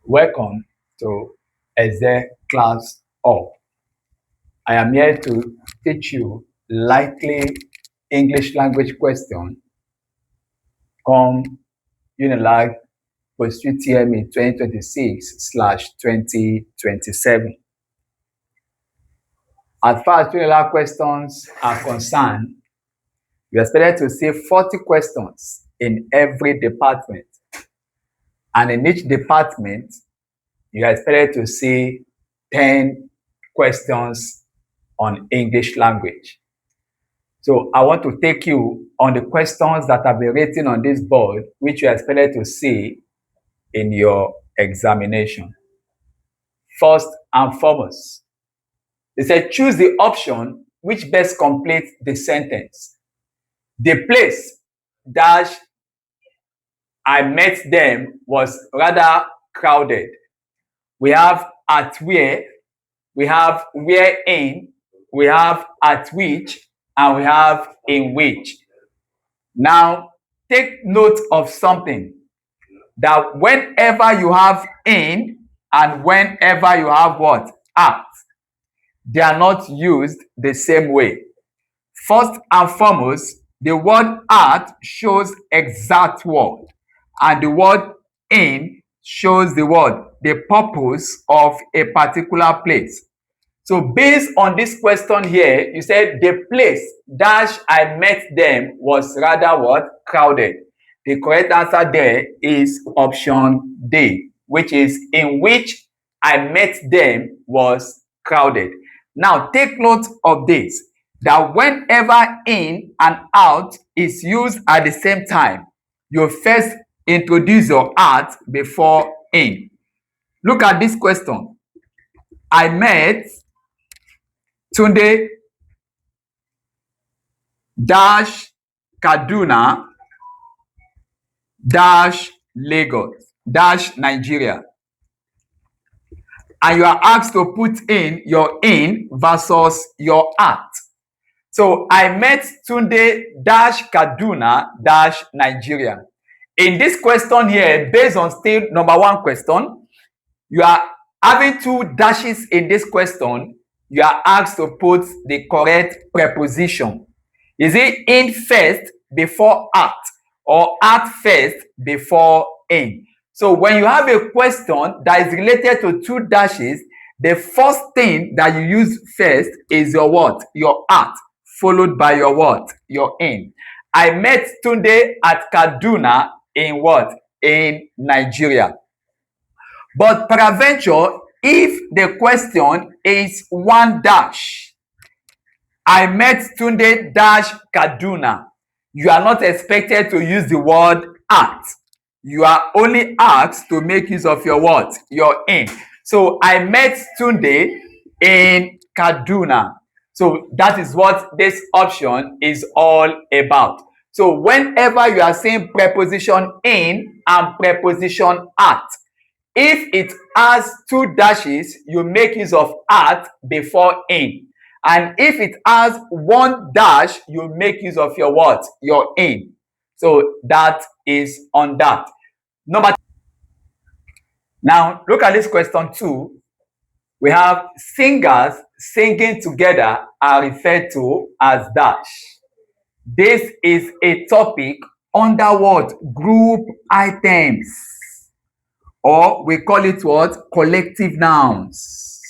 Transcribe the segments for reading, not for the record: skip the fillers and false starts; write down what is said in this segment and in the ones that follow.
Welcome to Exec Class Up. I am here to teach you likely English language question come UNILAG Post-UTME 2026/2027. As far as UNILAG questions are concerned, you are expected to see 40 questions in every department. And in each department, you are expected to see 10 questions on English language. So I want to take you on the questions that have been written on this board, which you are expected to see in your examination. First and foremost, they said choose the option which best completes the sentence. The place dash I met them was rather crowded. We have at where, we have wherein, we have at which, and we have in which. Now, take note of something, that whenever you have in and whenever you have what? At, they are not used the same way. First and foremost, the word at shows exact word, and the word in shows the word, the purpose of a particular place. So based on this question here, you said the place dash I met them was rather what? Crowded. The correct answer there is option D, which is in which I met them was crowded. Now take note of this, that whenever in and out is used at the same time, you first introduce your at before in. Look at this question. I met Tunde dash Kaduna dash Lagos dash Nigeria. And you are asked to put in your in versus your at. So I met Tunde dash Kaduna dash Nigeria. In this question here, based on still number one question, you are having two dashes in this question. You are asked to put the correct preposition. Is it in first before at, or at first before in? So when you have a question that is related to two dashes, the first thing that you use first is your what? Your at, followed by your what? Your in. I met Tunde at Kaduna in what? In Nigeria. But peradventure, if the question is one dash, I met Tunde dash Kaduna, you are not expected to use the word at. You are only asked to make use of your what? Your in. So I met Tunde in Kaduna. So that is what this option is all about. So whenever you are saying preposition in and preposition at, if it has two dashes, you make use of at before in. And if it has one dash, you make use of your what? Your in. So that is on that. Now, look at this question 2. We have singers singing together are referred to as dash. This is a topic under what? Group items. Or we call it what? Collective nouns.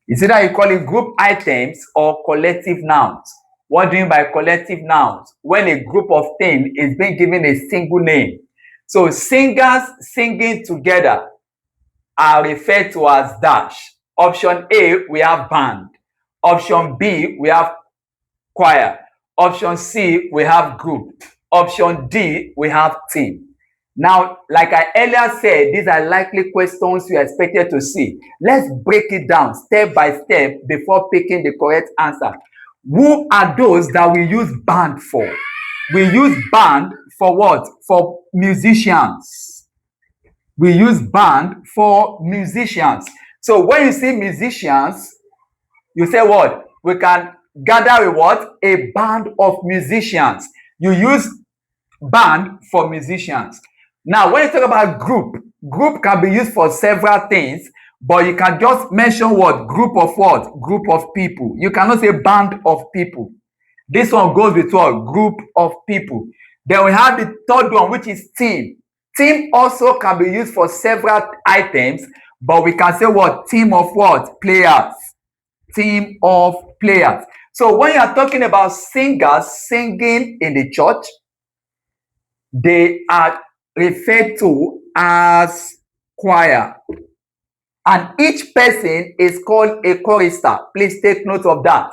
Is either you call it group items or collective nouns. What do you mean by collective nouns? When a group of things is being given a single name. So singers singing together are referred to as dash. Option A, we have band. Option B, we have choir. Option C, we have group. Option D, we have team. Now, like I earlier said, these are likely questions you are expected to see. Let's break it down step by step before picking the correct answer. Who are those that we use band for? We use band for what? For musicians. We use band for musicians. So when you see musicians, you say what? We can gather with what? A band of musicians. You use band for musicians. Now, when you talk about group, Group can be used for several things, but you can just mention what? Group of what? Group of people. You cannot say band of people. This one goes with what? Group of people. Then we have the third one, which is team. Team also can be used for several items, but we can say what? Team of what? Players. Team of players. So when you are talking about singers singing in the church, they are referred to as choir. And each person is called a chorister. Please take note of that.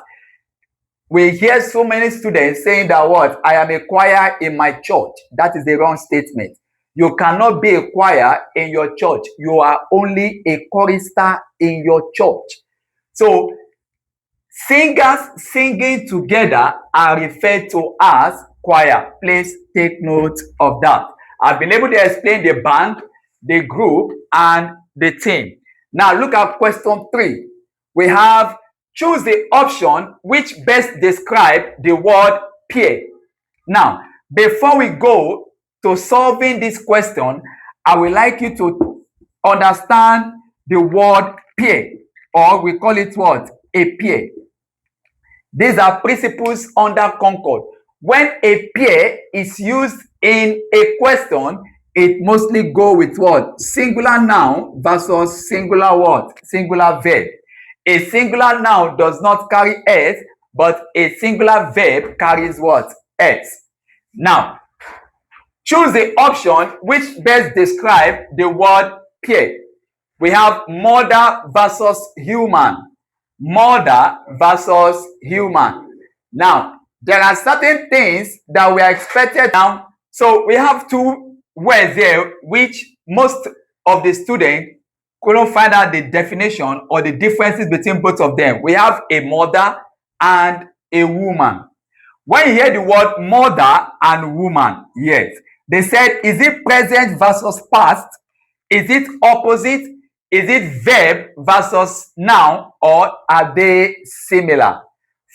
We hear so many students saying that what? I am a choir in my church. That is the wrong statement. You cannot be a choir in your church. You are only a chorister in your church. So singers singing together are referred to as choir. Please take note of that. I've been able to explain the band, the group, and the team. Now look at question 3. We have choose the option which best describe the word peer. Now, before we go to solving this question, I would like you to understand the word peer, or we call it what? A peer. These are principles under Concord. When a peer is used in a question, it mostly go with what? Singular noun versus singular what? Singular verb. A singular noun does not carry s, but a singular verb carries what? S. Now, choose the option which best describe the word peer. We have mother versus human. Mother versus human. Now, there are certain things that we are expected now. So we have two words here which most of the students couldn't find out the definition or the differences between both of them. We have a mother and a woman. When you hear the word mother and woman, yes, they said, is it present versus past? Is it opposite? Is it verb versus noun, or are they similar?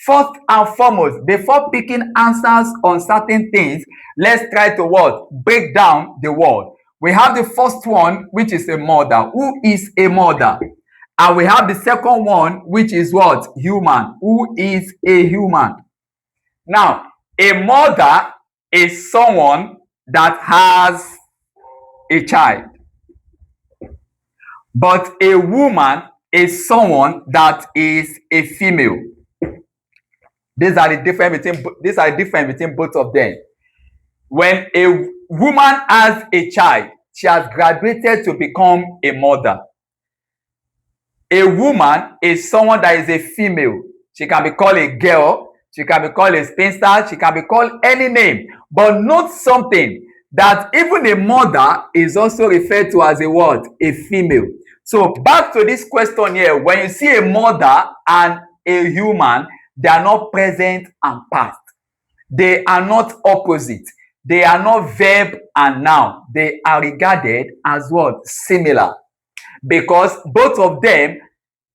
First and foremost, before picking answers on certain things, let's try to what? Break down the word. We have the first one, which is a mother. Who is a mother? And we have the second one, which is what? Human. Who is a human? Now, a mother is someone that has a child. But a woman is someone that is a female. These are the difference between both of them. When a woman has a child, she has graduated to become a mother. A woman is someone that is a female. She can be called a girl, she can be called a spinster, she can be called any name. But note something, that even a mother is also referred to as a what? A female. So back to this question here, when you see a mother and a human, they are not present and past. They are not opposite. They are not verb and noun. They are regarded as what? Similar. Because both of them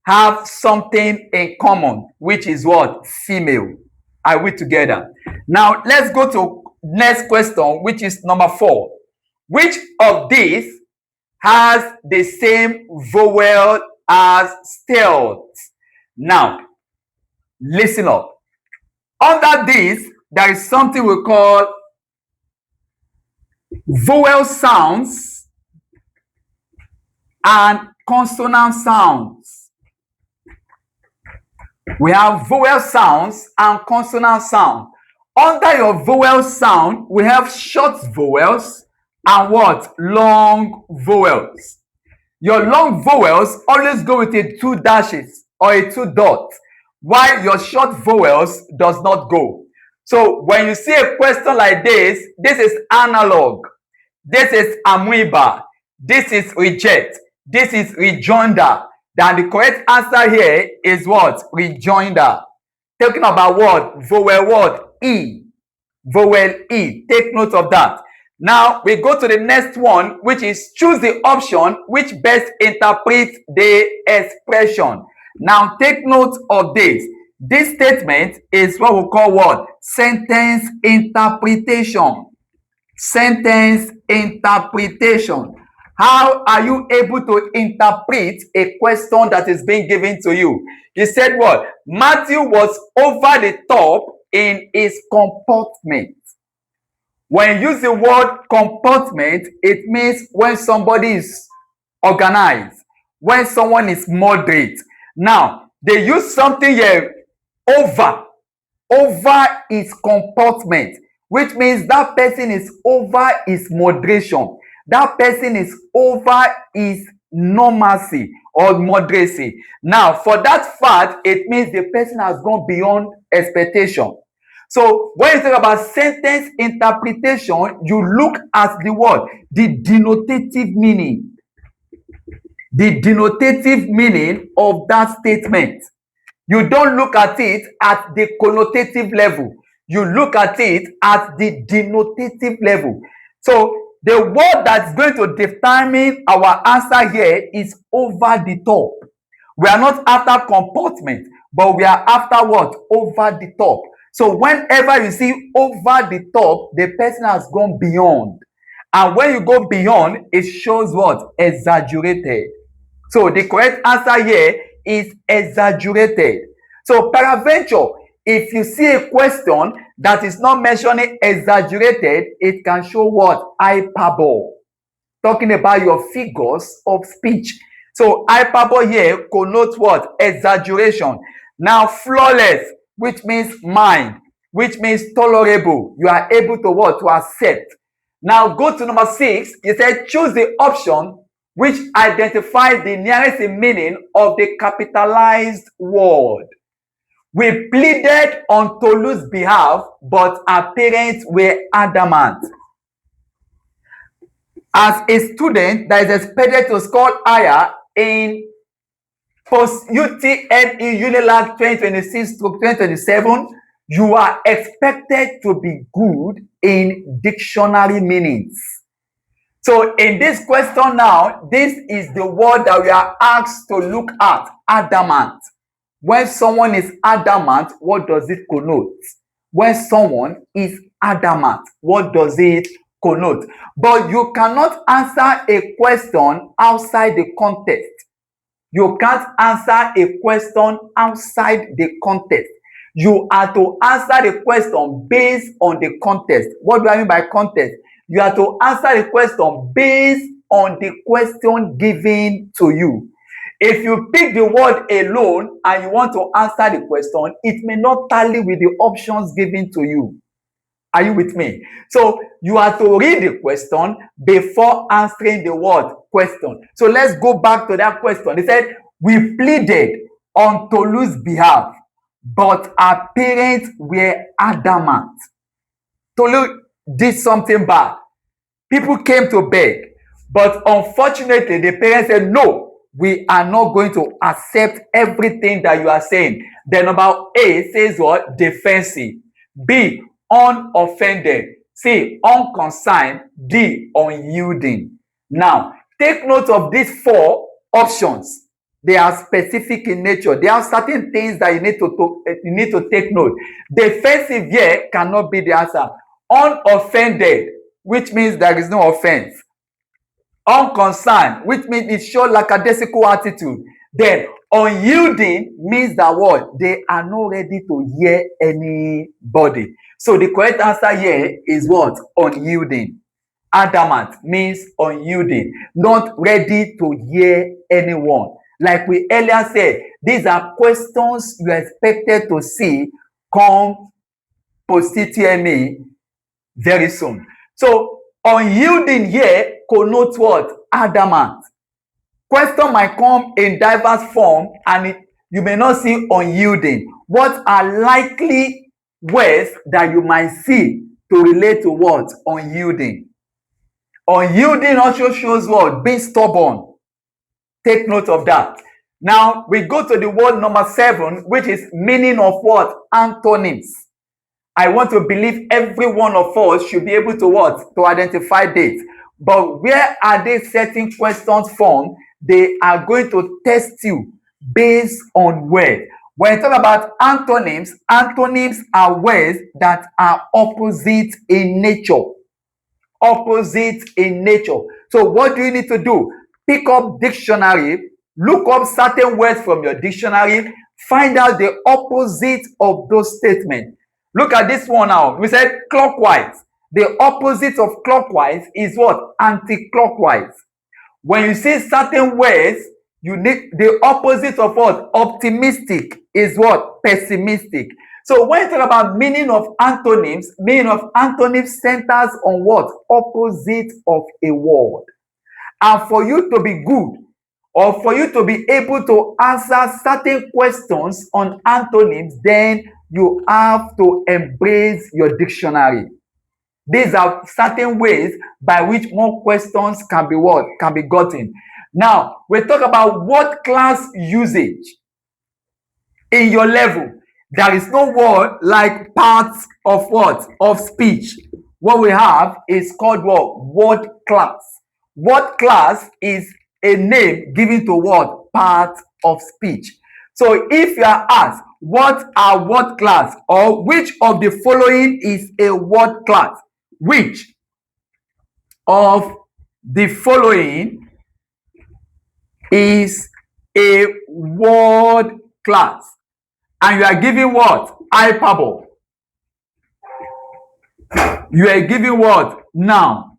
have something in common, which is what? Female. Are we together? Now, let's go to next question, which is number 4. Which of these has the same vowel as stealth? Now, listen up. Under this, there is something we call vowel sounds and consonant sounds. We have vowel sounds and consonant sound. Under your vowel sound, we have short vowels and what? Long vowels. Your long vowels always go with a 2 dashes or a 2 dots, while your short vowels does not go. So when you see a question like this is analog, this is amoeba, this is reject, this is rejoinder. Then the correct answer here is what? Rejoinder. Talking about what? Vowel what? E. Vowel E. Take note of that. Now we go to the next one, which is choose the option which best interprets the expression. Now take note of this. This statement is what we call what? Sentence interpretation. Sentence interpretation. How are you able to interpret a question that is being given to you? He said what? Matthew was over the top in his comportment. When you use the word comportment, it means when somebody is organized, when someone is moderate. Now, they use something here, over his comportment, which means that person is over his moderation. That person is over his normalcy or moderacy. Now, for that fact, it means the person has gone beyond expectation. So when you talk about sentence interpretation, you look at the word, the denotative meaning. The denotative meaning of that statement. You don't look at it at the connotative level. You look at it at the denotative level. So the word that's going to determine our answer here is over the top. We are not after comportment, but we are after what? Over the top. So whenever you see over the top, the person has gone beyond. And when you go beyond, it shows what? Exaggerated. So the correct answer here is exaggerated. So peradventure, if you see a question that is not mentioning exaggerated, it can show what? Hyperbole. Talking about your figures of speech. So hyperbole here connotes what? Exaggeration. Now flawless, which means mind, which means tolerable. You are able to what? To accept. Now go to number 6. He said choose the option which identifies the nearest meaning of the capitalized word. We pleaded on Tolu's behalf, but our parents were adamant. As a student that is expected to score higher in Post-UTME UNILAG 2026 to 2027, you are expected to be good in dictionary meanings. So in this question now, this is the word that we are asked to look at, adamant. When someone is adamant, what does it connote? When someone is adamant, what does it connote? But you cannot answer a question outside the context. You can't answer a question outside the context. You are to answer the question based on the context. What do I mean by context? You are to answer the question based on the question given to you. If you pick the word alone and you want to answer the question, it may not tally with the options given to you. Are you with me? So you are to read the question before answering the word question. So let's go back to that question. He said, we pleaded on Tolu's behalf, but our parents were adamant. Tolu did something bad. People came to beg, but unfortunately, the parents said, no, we are not going to accept everything that you are saying. Then number A says what? Defensive. B, unoffended. C, unconcerned. D, unyielding. Now, take note of these 4 options. They are specific in nature. There are certain things that you need to take note. Defensive here cannot be the answer. Unoffended, which means there is no offense. Unconcerned, which means it shows lackadaisical attitude. Then unyielding means that what? They are not ready to hear anybody. So the correct answer here is what? Unyielding. Adamant means unyielding, not ready to hear anyone. Like we earlier said, these are questions you are expected to see come post-UTME very soon. So unyielding here connotes what? Adamant. Question might come in diverse form and you may not see unyielding. What are likely words that you might see to relate to what? Unyielding. Unyielding also shows what? Being stubborn. Take note of that. Now we go to the word number 7, which is meaning of what? Antonyms. I want to believe every one of us should be able to what? To identify this. But where are they setting questions from? They are going to test you based on words. When you talk about antonyms, antonyms are words that are opposite in nature. Opposite in nature. So what do you need to do? Pick up dictionary, look up certain words from your dictionary, find out the opposite of those statements. Look at this one now. We said clockwise. The opposite of clockwise is what? Anti-clockwise. When you see certain words, you need the opposite of what? Optimistic is what? Pessimistic. So when you talk about meaning of antonyms centers on what? Opposite of a word. And for you to be good, or for you to be able to answer certain questions on antonyms, then you have to embrace your dictionary. These are certain ways by which more questions can be what? Can be gotten. Now, we talk about word class usage. In your level, there is no word like parts of what? Of speech. What we have is called what? Word class. Word class is a name given to what? Part of speech. So if you are asked, what are word class, or which of the following is a word class? Which of the following is a word class? And you are giving what? Hyperbole. You are giving what? Noun.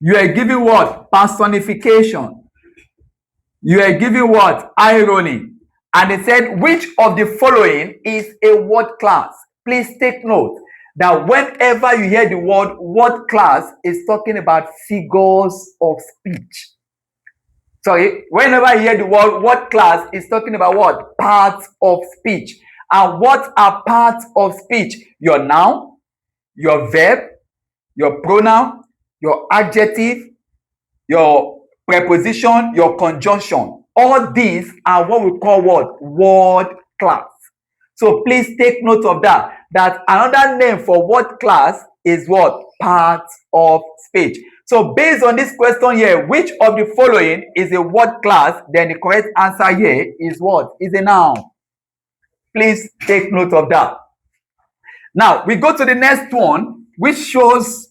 You are giving what? Personification. You are giving what? Irony. And they said, which of the following is a word class? Please take note that whenever you hear the word class, is talking about figures of speech. Sorry, whenever you hear the word class, is talking about what? Parts of speech. And what are parts of speech? Your noun, your verb, your pronoun, your adjective, your preposition, your conjunction. All these are what we call what? Word class. So please take note of that. That another name for word class is what? Part of speech. So based on this question here, which of the following is a word class? Then the correct answer here is what? Is a noun. Please take note of that. Now we go to the next one, which shows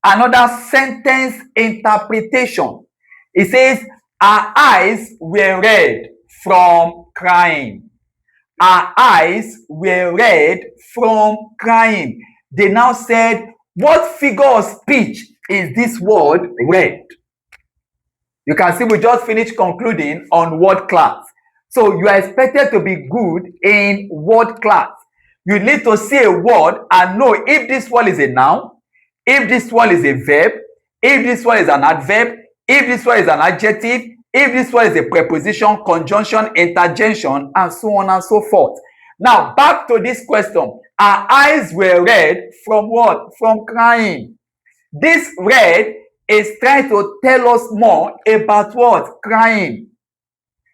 another sentence interpretation. It says, our eyes were red from crying. Our eyes were red from crying. They now said, what figure of speech is this word red? You can see we just finished concluding on word class. So you are expected to be good in word class. You need to see a word and know if this word is a noun, if this word is a verb, if this word is an adverb, if this word is an adjective, if this word is a preposition, conjunction, interjection, and so on and so forth. Now, back to this question. Our eyes were red from what? From crying. This red is trying to tell us more about what? Crying.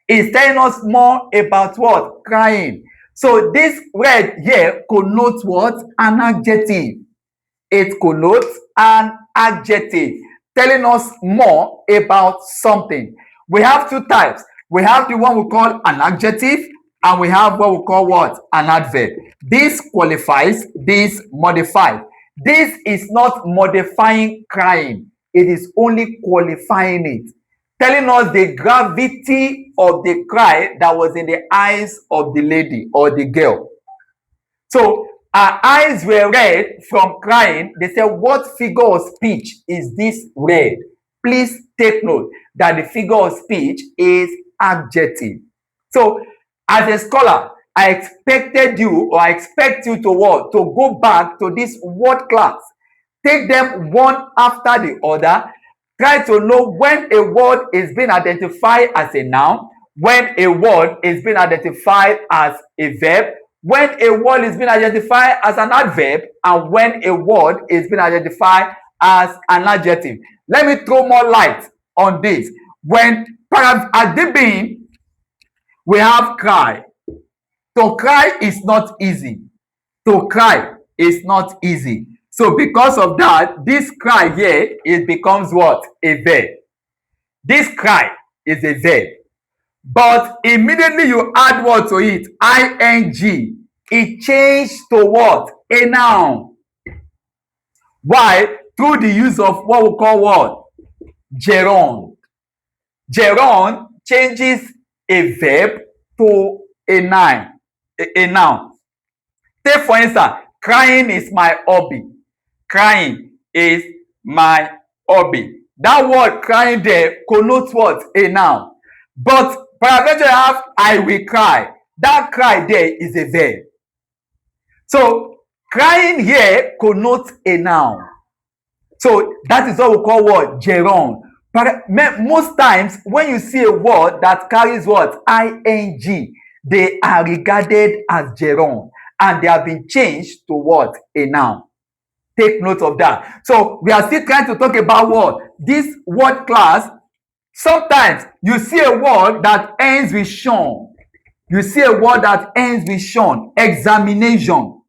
It's telling us more about what? Crying. So this red here connotes what? An adjective. It connotes an adjective, telling us more about something. We have two types. We have the one we call an adjective, and we have what we call what? An adverb. This qualifies, this modifies. This is not modifying crying. It is only qualifying it, telling us the gravity of the cry that was in the eyes of the lady or the girl. So our eyes were red from crying. They said, what figure of speech is this red? Please take note that the figure of speech is adjective. So as a scholar, I expected you, or I expect you to what? To go back to this word class. Take them one after the other. Try to know when a word is being identified as a noun, when a word is being identified as a verb, when a word is being identified as an adverb, and when a word is being identified as an adjective. Let me throw more light on this. When at the beginning, we have cry. To cry is not easy. To cry is not easy. So because of that, this cry here, it becomes what? A verb. This cry is a verb. But immediately you add what to it? ing. It changed to what? A noun. Why? Through the use of what we call what? gerund. Gerund changes a verb to a noun. A noun. Take for instance, crying is my hobby. Crying is my hobby. That word crying there connotes what? A noun. But peradventure have I will cry. That cry there is a verb. So crying here connotes a noun. So that is what we call what? Gerund. But most times when you see a word that carries what? ing, they are regarded as gerund and they have been changed to what? A noun. Take note of that. So we are still trying to talk about what? This word class. Sometimes you see a word that ends with shun. You see a word that ends with shun. Examination,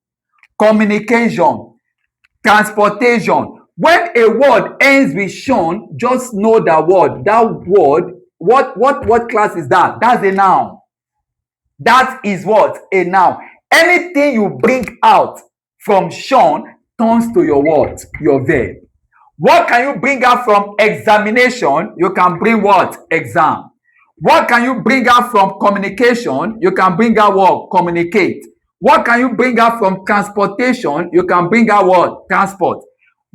communication, transportation. When a word ends with shun, just know that word, what class is that? That's a noun. That is what? A noun. Anything you bring out from shun turns to your what? Your verb. What can you bring out from examination? You can bring what? Exam. What can you bring out from communication? You can bring out what? Communicate. What can you bring out from transportation? You can bring out what? Transport.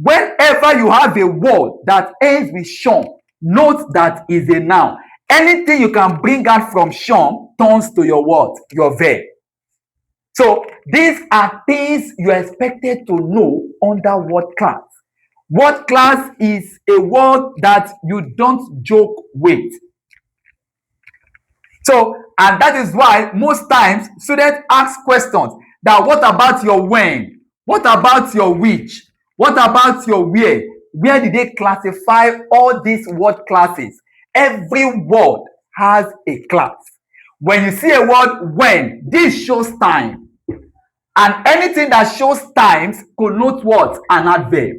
Whenever you have a word that ends with shun, note that is a noun. Anything you can bring out from shun turns to your what? Your verb. So these are things you are expected to know under word class. Word class is a word that you don't joke with. So, and that is why most times students ask questions that what about your when? What about your which? What about your where? Where did they classify all these word classes? Every word has a class. When you see a word when, this shows time. And anything that shows times connotes what? An adverb.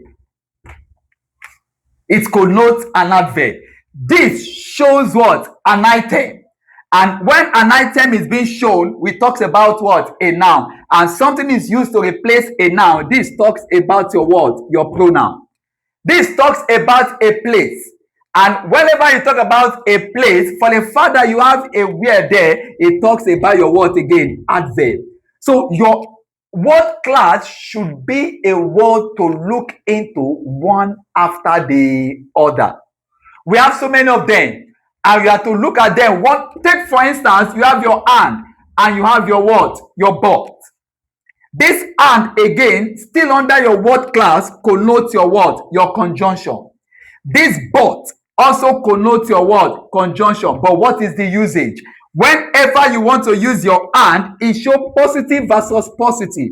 It connotes an adverb. This shows what? An item. And when an item is being shown, we talk about what? A noun. And something is used to replace a noun. This talks about your what? Your pronoun. This talks about a place. And whenever you talk about a place, for the fact that you have a where there, it talks about your what again? Adverb. So your word class should be a word to look into one after the other. We have so many of them, and you have to look at them. Take for instance, you have your hand and you have your what? Your butt. This and again, still under your word class, connotes your what? Your conjunction. This but also connotes your word? Conjunction. But what is the usage? Whenever you want to use your and, it shows positive versus positive.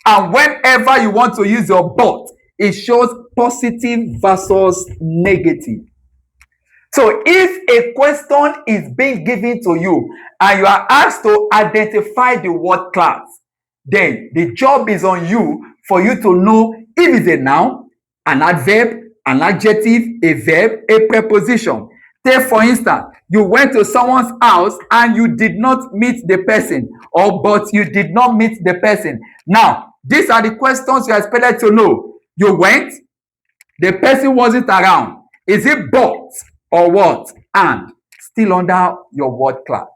And whenever you want to use your but, it shows positive versus negative. So if a question is being given to you and you are asked to identify the word class, then the job is on you for you to know if it's a noun, an adverb, an adjective, a verb, a preposition. Take for instance, you went to someone's house and you did not meet the person, but you did not meet the person. Now, these are the questions you are expected to know. You went, the person wasn't around. Is it but or what? And still under your word class.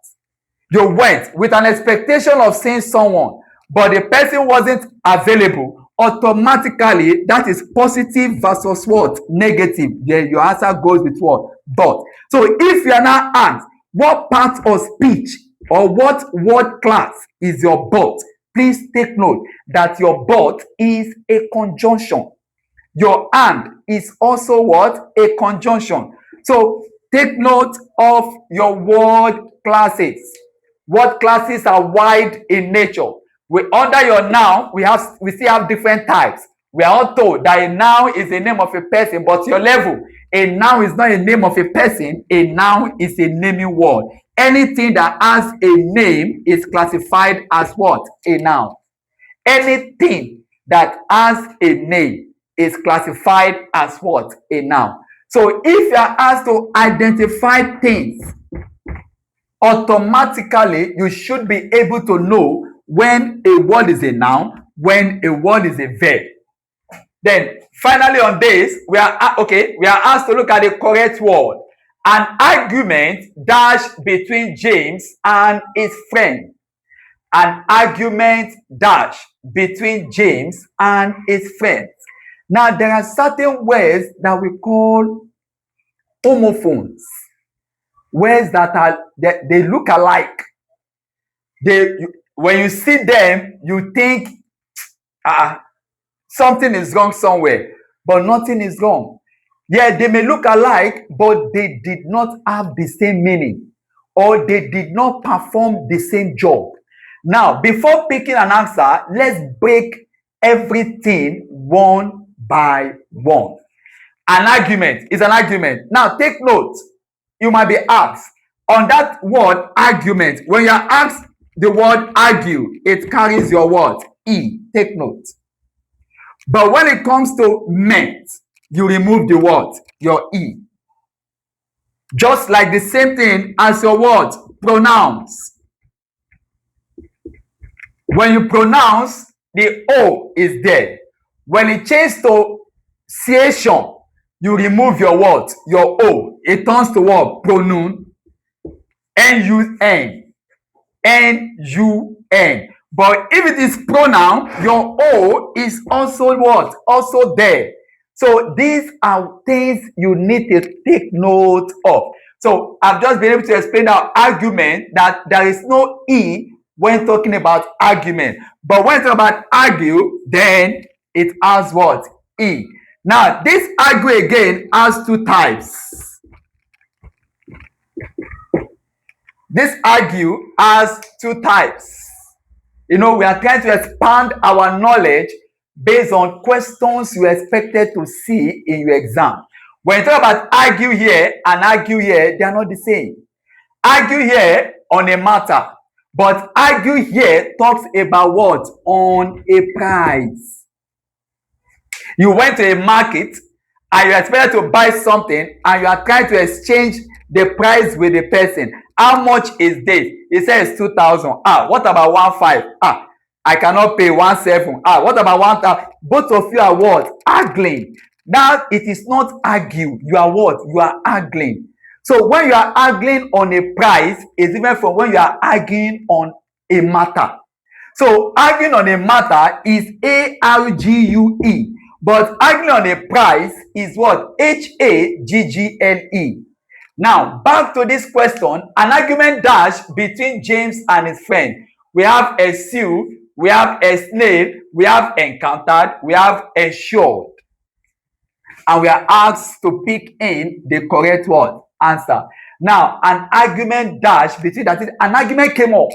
You went with an expectation of seeing someone, but the person wasn't available. Automatically, that is positive versus what? Negative. Then your answer goes with what? But. So if you are now asked what part of speech or what word class is your but, please take note that your but is a conjunction. Your and is also what? A conjunction. So take note of your word classes. Word classes are wide in nature. Under your noun, we still have different types. We are all told that a noun is the name of a person, but your level, a noun is not a name of a person. A noun is a naming word. Anything that has a name is classified as what? A noun. Anything that has a name is classified as what? A noun. So if you are asked to identify things, automatically you should be able to know when a word is a noun, when a word is a verb. Then finally on this, we are asked to look at the correct word. An argument dash between James and his friend. An argument dash between James and his friend. Now there are certain words that we call homophones. Words that they look alike. When you see them, you think something is wrong somewhere, but nothing is wrong. Yeah, they may look alike, but they did not have the same meaning, or they did not perform the same job. Now, before picking an answer, let's break everything one by one. An argument is an argument. Now, take note. You might be asked, on that word argument, when you are asked the word argue, it carries your word E. Take note. But when it comes to meant, you remove the word, your E. Just like the same thing as your word, pronouns. When you pronounce, the O is there. When it changes to ciation, you remove your word, your O. It turns to what? Pronoun. N-U-N. N-U-N. But if it is pronoun, your O is also what? Also there. So these are things you need to take note of. So I've just been able to explain our argument that there is no E when talking about argument. But when talking about argue, then it has what? E. Now, this argue again has two types. This argue has two types. You know, we are trying to expand our knowledge based on questions you expected to see in your exam. When you talk about argue here and argue here, they are not the same. Argue here on a matter, but argue here talks about what? On a price. You went to a market and you expected to buy something and you are trying to exchange the price with the person. How much is this? He says 2,000. What about 1,500? I cannot pay 1,700. What about 1,000? Both of you are what? Arguing. Now it is not argue. You are what? You are arguing. So when you are arguing on a price, it's different from when you are arguing on a matter. So arguing on a matter is A-R-G-U-E. But arguing on a price is what? H-A-G-G-L-E. Now, back to this question, an argument dash between James and his friend. We have ensued, we have ensnared, we have encountered, we have ensured. And we are asked to pick in the correct word, answer. Now, an argument dash between, that is, an argument came up.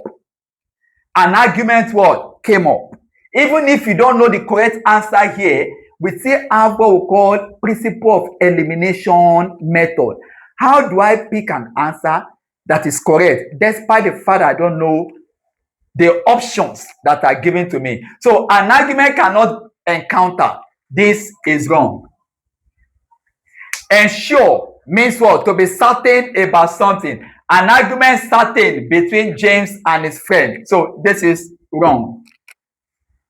An argument what? Came up. Even if you don't know the correct answer here, we still have what we call principle of elimination method. How do I pick an answer that is correct, despite the fact I don't know the options that are given to me? So an argument cannot encounter. This is wrong. Ensure means what? To be certain about something. An argument certain between James and his friend. So this is wrong.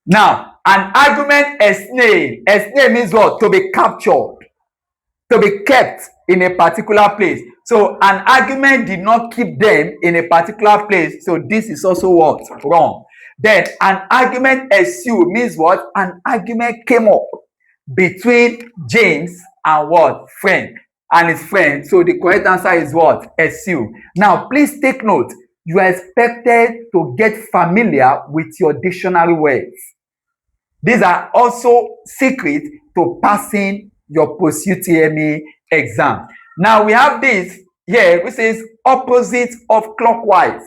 Now, an argument ensnared. Ensnared means what? To be captured. To be kept in a particular place. So an argument did not keep them in a particular place. So this is also what? Wrong. Then an argument ensued means what? An argument came up between James and what? Friend. And his friend. So the correct answer is what? Ensue. Now, please take note. You are expected to get familiar with your dictionary words. These are also secret to passing your post-UTME exam. Now, we have this here, which is opposite of clockwise.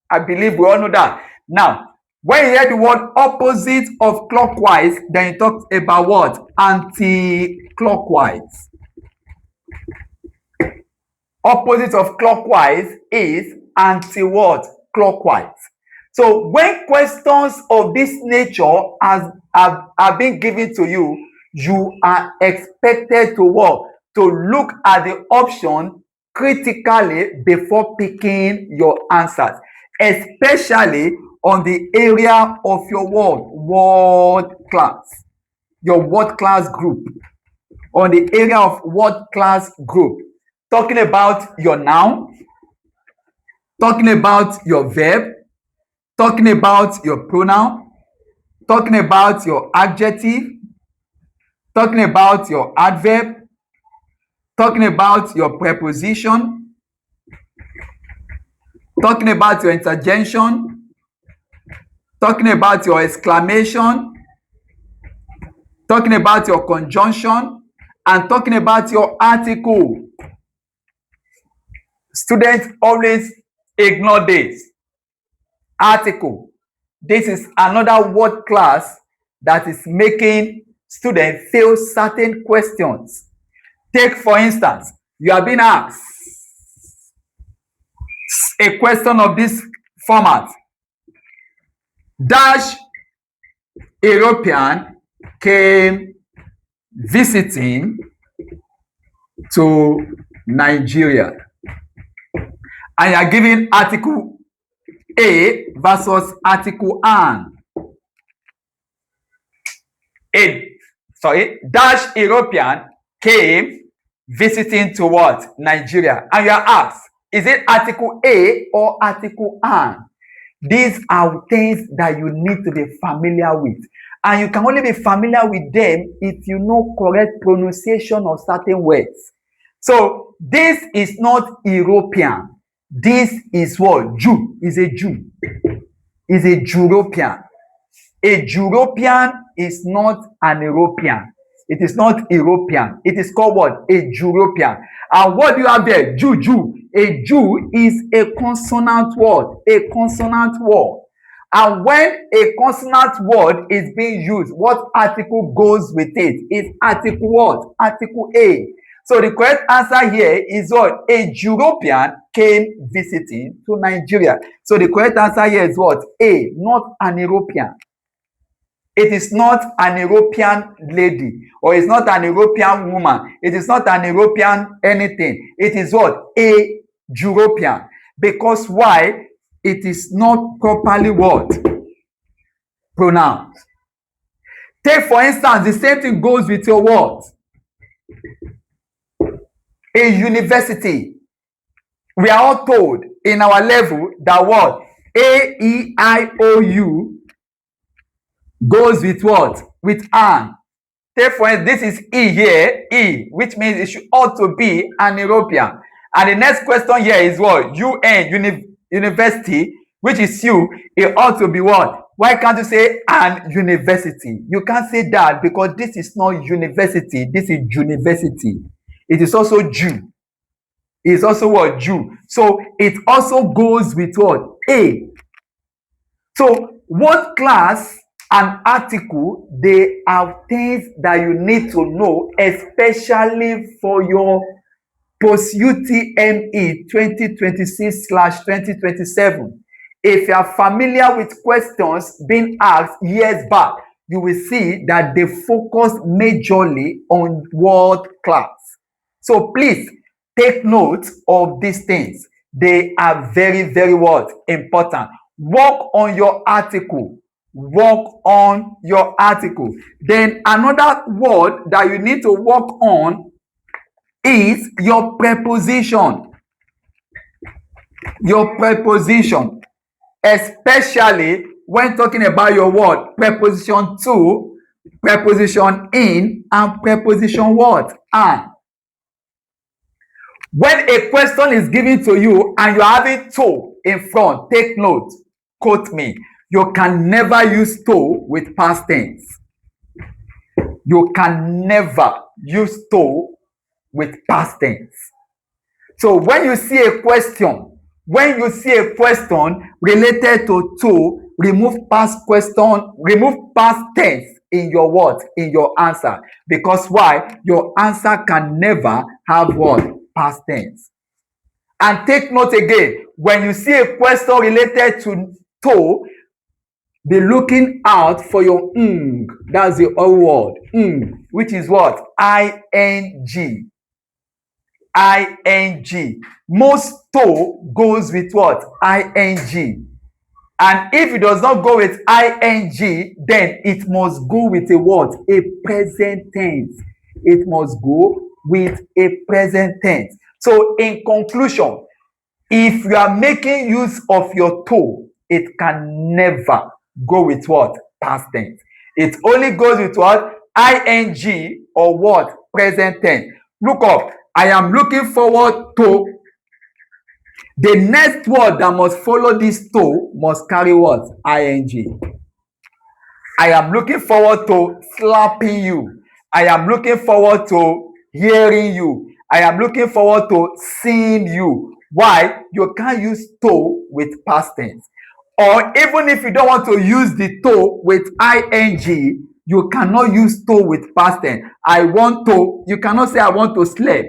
I believe we all know that. Now, when you hear the word opposite of clockwise, then you talk about what? Anti-clockwise. Opposite of clockwise is anti-what? Clockwise. So when questions of this nature are being given to you, you are expected to what? To look at the option critically before picking your answers, especially on the area of your word class. your word class group. On the area of word class group. Talking about your noun, talking about your verb, talking about your pronoun, talking about your adjective, talking about your adverb, talking about your preposition, talking about your interjection, talking about your exclamation, talking about your conjunction, and talking about your article. Students always ignore this. Article. This is another word class that is making students fail certain questions. Take, for instance, you are being asked a question of this format. Dash European came visiting to Nigeria. And you are giving article A versus article an. Dash European came visiting to what? Nigeria. And you are asked, is it article A or article an? These are things that you need to be familiar with. And you can only be familiar with them if you know correct pronunciation of certain words. So this is not European. This is what? Jew. Is a Jew. Is a European. A European is not an European. It is not European. It is called what? A European. And what do you have there? Jew, Jew. A Jew is a consonant word. A consonant word. And when a consonant word is being used, what article goes with it? Is article what? Article A. So the correct answer here is what? A European came visiting to Nigeria. So the correct answer here is what? A, not an European. It is not an European lady, or it's not an European woman. It is not an European anything. It is what? A European. Because why? It is not properly what? Pronounced. Take, for instance, the same thing goes with your word. A university. We are all told in our level that what? A, E, I, O, U goes with what? With an. Take, for instance, this is E here, E, which means it should ought to be an European. And the next question here is what? UN, university, which is U, it ought to be what? Why can't you say an university? You can't say that because this is not university, this is university. It is also Jew. It is also what? Jew. So it also goes with what? A. So what class and article, they are things that you need to know, especially for your post-UTME 2026/2027. If you are familiar with questions being asked years back, you will see that they focus majorly on word class. So please take note of these things. They are very, very what? Important. Work on your article. Work on your article. Then another word that you need to work on is your preposition. Your preposition. Especially when talking about your word. Preposition to, preposition in, and preposition what? And. When a question is given to you and you're having to in front, take note, quote me. You can never use to with past tense. You can never use to with past tense. So when you see a question related to, remove past question, remove past tense in your what? In your answer. Because why? Your answer can never have what? Past tense. And take note again, when you see a question related to, be looking out for your ing. That's the whole word. Ing, which is what? ing. Ing. Most to goes with what? Ing. And if it does not go with ing, then it must go with a what? A present tense. It must go with a present tense. So in conclusion, if you are making use of your to, it can never go with what? Past tense. It only goes with what? ing or what? Present tense. Look up. I am looking forward to. The next word that must follow this to must carry what? ing. I am looking forward to slapping you. I am looking forward to hearing you. I am looking forward to seeing you. Why? You can't use to with past tense. Or even if you don't want to use the to with ing, you cannot use to with past tense. I want to, you cannot say I want to sleep.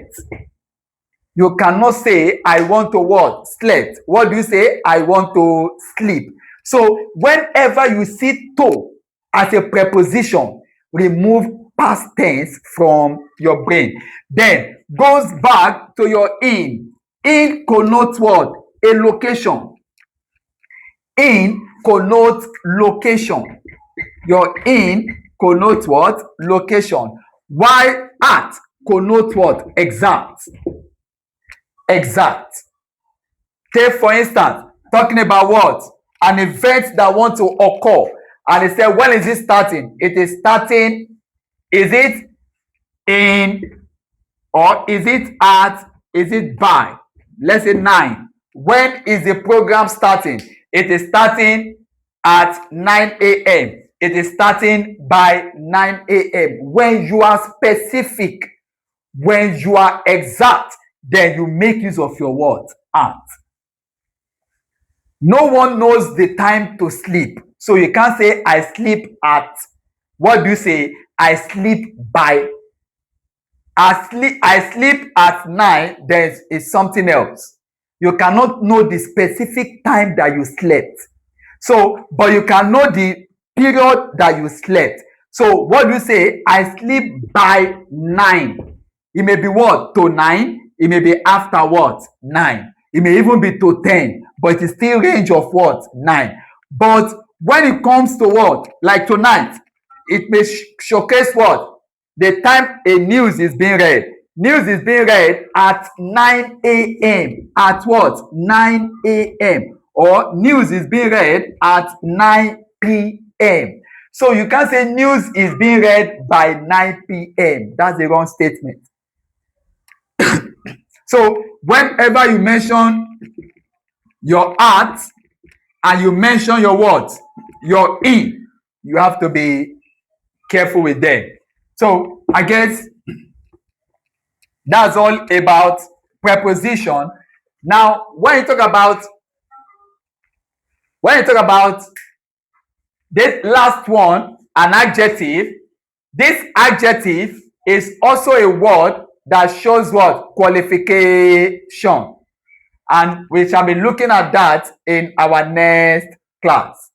You cannot say, I want to what? Slept. What do you say? I want to sleep. So whenever you see to as a preposition, remove past tense from your brain. Then goes back to your in. In connotes what? A location. In connotes location. Your in connotes what? Location. While at connotes what? Exact. Exact. Take for instance, talking about what? An event that wants to occur. And they say, when is it starting? It is starting, is it in, or is it at, is it by? Let's say 9. When is the program starting? It is starting at 9 a.m. It is starting by 9 a.m. When you are specific, when you are exact, then you make use of your word, at. No one knows the time to sleep. So you can't say, I sleep at. What do you say? I sleep by. I sleep at 9, there is something else. You cannot know the specific time that you slept. So, but you can know the period that you slept. So what do you say? I sleep by 9. It may be what? To 9. It may be after what? 9. It may even be to 10. But it is still range of what? 9. But when it comes to what? Like tonight, it may showcase what? The time a news is being read. News is being read at 9 a.m. At what? 9 a.m. Or news is being read at 9 p.m. So you can't say news is being read by 9 p.m. That's the wrong statement. So whenever you mention your at and you mention your what? Your in, you have to be careful with them. So I guess that's all about preposition. Now, when you talk about this last one, an adjective, this adjective is also a word that shows what? Qualification. And we shall be looking at that in our next class.